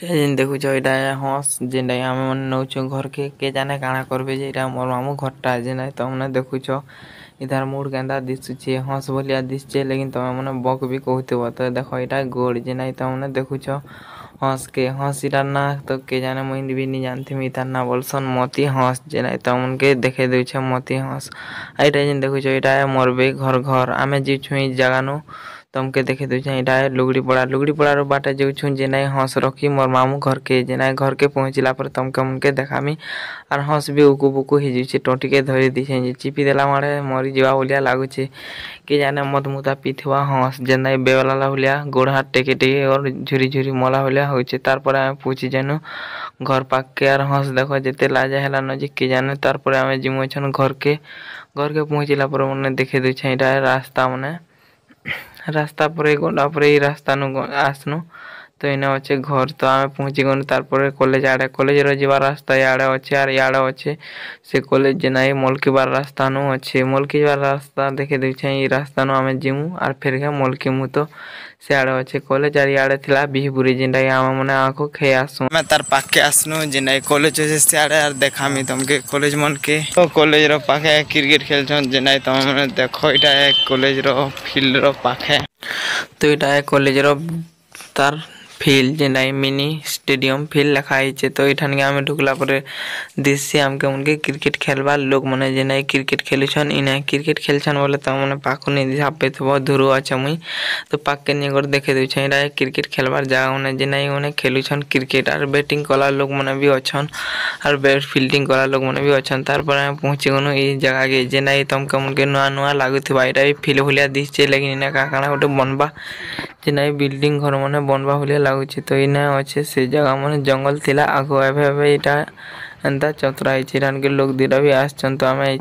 ଯେନ୍ ଦେଖୁଛ ଏଇଟା ହଂସ ଯେନ୍ଟା ଆମେ ମାନେ ନଉଛୁ ଘରକେ କେ ଜାନେ କାଣା କରବେ ଯେ ଏଇଟା ମୋର ମାମୁଁ ଘରଟା ଯେନ୍ଟା ତମେ ଦେଖୁଛ ଇତାର ମୁଡ କେନ୍ତା ଦିଶୁଛି ହଂସ ଭଳିଆ ଦିଶୁଛେ ଲେକିନ ତମେ ମାନେ ବକ ବି କହୁଥିବ ତ ଦେଖ ଏଇଟା ଗୋଡ ଯେନ୍ଟା ତମେ ଦେଖୁଛ ହଂସ ଇଟାର ନା ତ କେ ଜାନେ ମୁଇଁ ବି ନି ଜାଣିଥିମି ତାର ନା ବୋଲସନ୍ ମତି ହଂସ ଯେନ୍ଟା ତମକେ ଦେଖେଇ ଦଉଛେ ମତି ହଂସ ଏଇଟା ଯେନ୍ ଦେଖୁଛ ଏଇଟା ମୋର ବି ଘର ଆମେ ଯିଛୁ ଏଇ ଜାଗାନୁ ତମକେ ଦେଖେଇ ଦଉଛେ ଏଇଟା ଲୁଗଡି ପଡାର ବାଟେ ଯାଉଛୁ ଯେନ୍ଟା ହଂସ ରଖି मोर मामू घर के जेना घर के पहुँचला पर तमके मुनके देखामी आर हंस भी उकु बुकु ही जाउछे टोटी के धरि दिछे जे चिपी देला मारे मरी जीवा बोलिया लागुछे के जाने मद मुदा पीथवा हंस जेना बेवला बोलिया गोड़ हाथ टेके टेके और झुरी झुरी मला बोलिया होइछे तार पर हम पूछी जेनु घर पाक के आर हंस देखो जेते लाजा हैला न जे के जाने तार पर हम जिमु छन घर के पहुँचला पर मने देखे दउछे एटा रास्ता पर गोंडा पर ई रास्ता नु आसनु तो इना अच्छे घर तो आम पहुँची गनु तार कॉलेज आड़े कॉलेज रो जीवार रास्ता याड़े अच्छे आर याड़े अच्छे से कॉलेज जेना मलकीबार रास्ता नु अच्छे मलकीबार रास्ता देखे दउछे ई रास्ता नु आमे जिमु आर फिर के मलकीमु तो से आड़े अच्छे कॉलेज आर याड़े थिला बिहपुरी जेंटा आम मने आको खे आसु मैं तार पाके आसनु जेना कॉलेज अच्छे से आड़े आर देखामी तमके कॉलेज मन के तो कॉलेज रो पाखे क्रिकेट खेलछन जेना तम मने देखो इटा कॉलेज रो फील्ड रो पाखे तो इटा कॉलेज रो तार फील्ड जेना मिनी स्टेडियम फील्ड लिखा है तो इठान के हमें ढुकला पर दिससे हमके उनके क्रिकेट खेलबा लोग माने जेना क्रिकेट खेलुछन इना क्रिकेट खेलछन बोले त माने पाखु नै दिसापे थबो धुरु अच्छा मुई तो पाक के निगर देखे दउ छै इरा क्रिकेट खेलबार जगह माने जेना ओने खेलुछन क्रिकेट आर बैटिंग कला लोग माने भी अछन आर बैट फील्डिंग कला लोग माने भी अछन तार पर हम पहुंची गनु ई जगह के जेना तमके मुनके नुआ नुआ लागुथबा इरा फील्ड भलिया दिसचे लेकिन इना का काना गोटे बनबा जेना बिल्डिंग घर माने बनबा भलिया लागुछि तो इना अच्छे से जगह माने जंगल थिला आगो एबे एटा एंता चतरा है चिरान के लोग दिरा भी आछन तो हमें